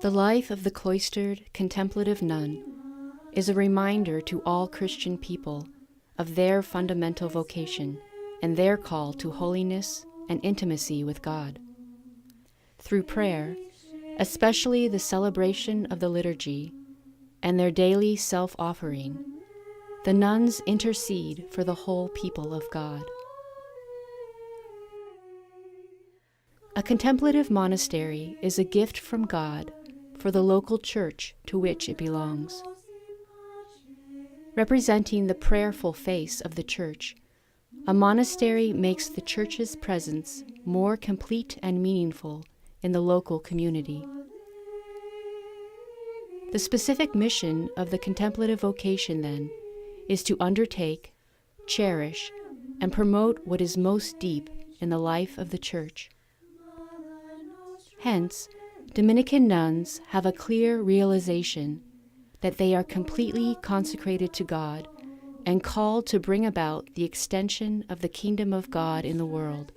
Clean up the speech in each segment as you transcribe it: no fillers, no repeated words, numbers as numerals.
The life of the cloistered, contemplative nun is a reminder to all Christian people of their fundamental vocation and their call to holiness and intimacy with God. Through prayer, especially the celebration of the liturgy and their daily self-offering, the nuns intercede for the whole people of God. A contemplative monastery is a gift from God for the local church to which it belongs. Representing the prayerful face of the church, a monastery makes the church's presence more complete and meaningful in the local community. The specific mission of the contemplative vocation, then, is to undertake, cherish, and promote what is most deep in the life of the church. Hence, Dominican nuns have a clear realization that they are completely consecrated to God and called to bring about the extension of the kingdom of God in the world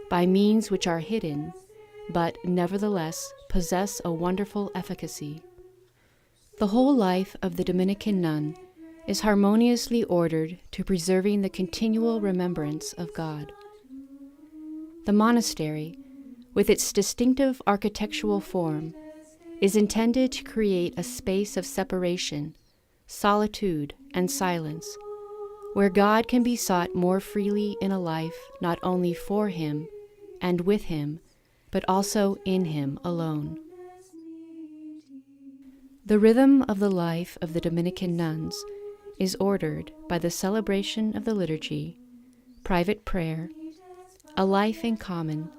by means which are hidden, but nevertheless possess a wonderful efficacy. The whole life of the Dominican nun is harmoniously ordered to preserving the continual remembrance of God. The monastery, with its distinctive architectural form, is intended to create a space of separation, solitude, and silence, where God can be sought more freely in a life not only for Him and with Him, but also in Him alone. The rhythm of the life of the Dominican nuns is ordered by the celebration of the liturgy, private prayer, a life in common,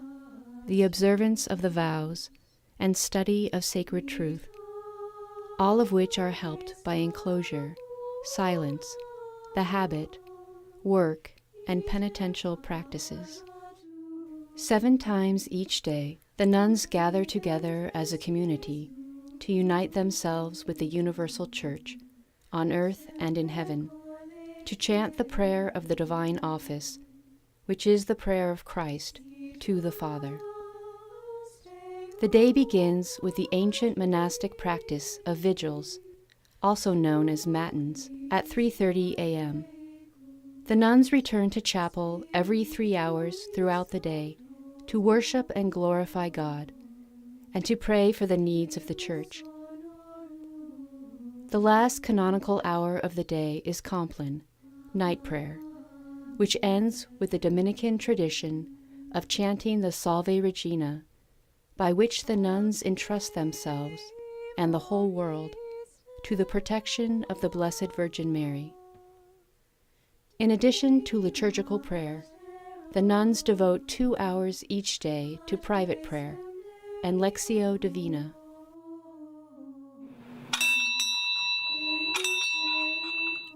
the observance of the vows, and study of sacred truth, all of which are helped by enclosure, silence, the habit, work, and penitential practices. 7 times each day, the nuns gather together as a community to unite themselves with the universal church, on earth and in heaven, to chant the prayer of the divine office, which is the prayer of Christ to the Father. The day begins with the ancient monastic practice of vigils, also known as matins, at 3:30 a.m. The nuns return to chapel every 3 hours throughout the day to worship and glorify God, and to pray for the needs of the church. The last canonical hour of the day is Compline, night prayer, which ends with the Dominican tradition of chanting the Salve Regina, by which the nuns entrust themselves and the whole world to the protection of the Blessed Virgin Mary. In addition to liturgical prayer, the nuns devote 2 hours each day to private prayer and Lectio Divina.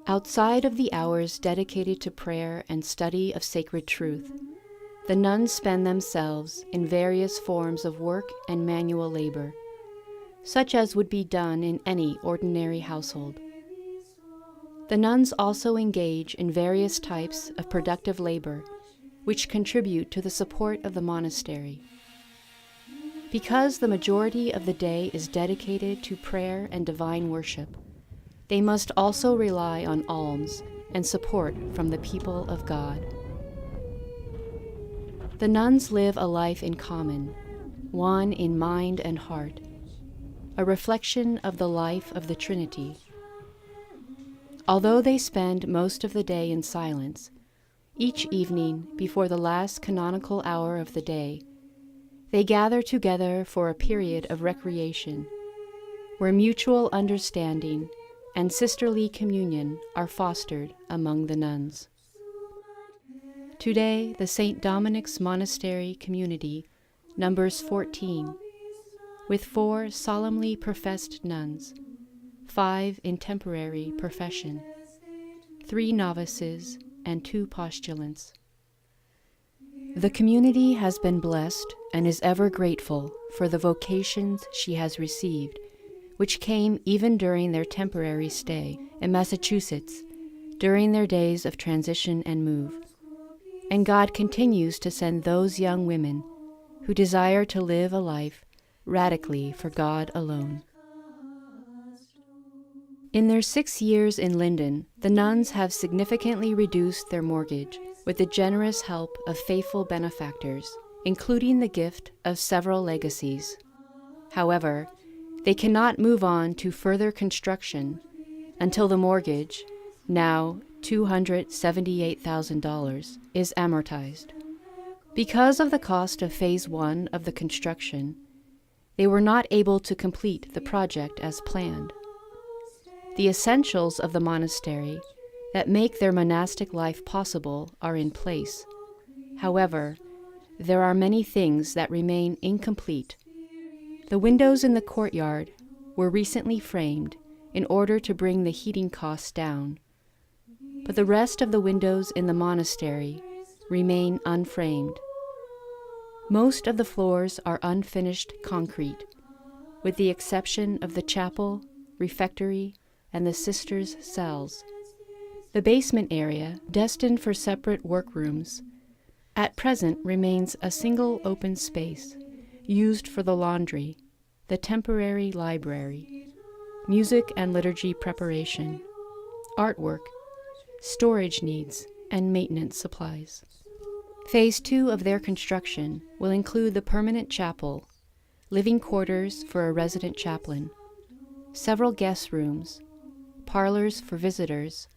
Outside of the hours dedicated to prayer and study of sacred truth, the nuns spend themselves in various forms of work and manual labor, such as would be done in any ordinary household. The nuns also engage in various types of productive labor, which contribute to the support of the monastery. Because the majority of the day is dedicated to prayer and divine worship, they must also rely on alms and support from the people of God. The nuns live a life in common, one in mind and heart, a reflection of the life of the Trinity. Although they spend most of the day in silence, each evening before the last canonical hour of the day, they gather together for a period of recreation, where mutual understanding and sisterly communion are fostered among the nuns. Today, the St. Dominic's Monastery community numbers 14, with 4 solemnly professed nuns, 5 in temporary profession, 3 novices, and 2 postulants. The community has been blessed and is ever grateful for the vocations she has received, which came even during their temporary stay in Massachusetts, during their days of transition and move. And God continues to send those young women who desire to live a life radically for God alone. In their 6 years in Linden, the nuns have significantly reduced their mortgage with the generous help of faithful benefactors, including the gift of several legacies. However, they cannot move on to further construction until the mortgage, now $278,000, is amortized. Because of the cost of Phase 1 of the construction, they were not able to complete the project as planned. The essentials of the monastery that make their monastic life possible are in place. However, there are many things that remain incomplete. The windows in the courtyard were recently framed in order to bring the heating costs down, but the rest of the windows in the monastery remain unframed. Most of the floors are unfinished concrete, with the exception of the chapel, refectory, and the sisters' cells. The basement area, destined for separate workrooms, at present remains a single open space used for the laundry, the temporary library, music and liturgy preparation, artwork, storage needs, and maintenance supplies. Phase 2 of their construction will include the permanent chapel, living quarters for a resident chaplain, several guest rooms, parlors for visitors,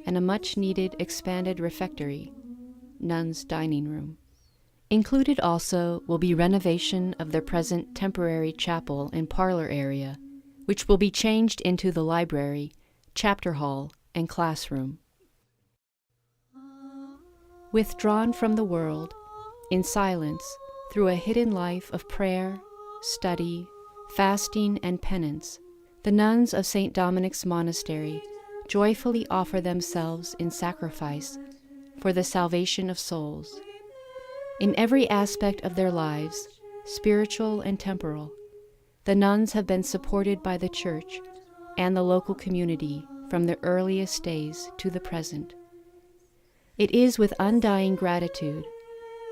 and a much-needed expanded refectory, nuns' dining room. Included also will be renovation of their present temporary chapel and parlor area, which will be changed into the library, chapter hall, and classroom. Withdrawn from the world, in silence, through a hidden life of prayer, study, fasting, and penance, the nuns of St. Dominic's Monastery joyfully offer themselves in sacrifice for the salvation of souls. In every aspect of their lives, spiritual and temporal, the nuns have been supported by the Church and the local community from their earliest days to the present. It is with undying gratitude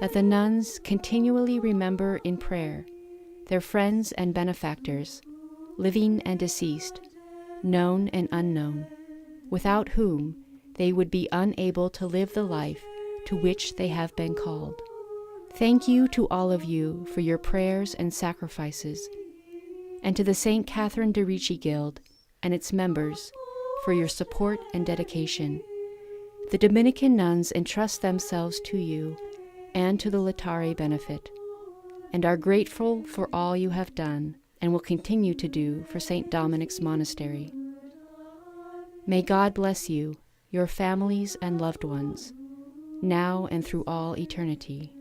that the nuns continually remember in prayer their friends and benefactors, living and deceased, known and unknown, without whom they would be unable to live the life to which they have been called. Thank you to all of you for your prayers and sacrifices, and to the St. Catherine de' Ricci Guild and its members for your support and dedication. The Dominican nuns entrust themselves to you and to the Laetare benefit, and are grateful for all you have done and will continue to do for St. Dominic's Monastery. May God bless you, your families and loved ones, now and through all eternity.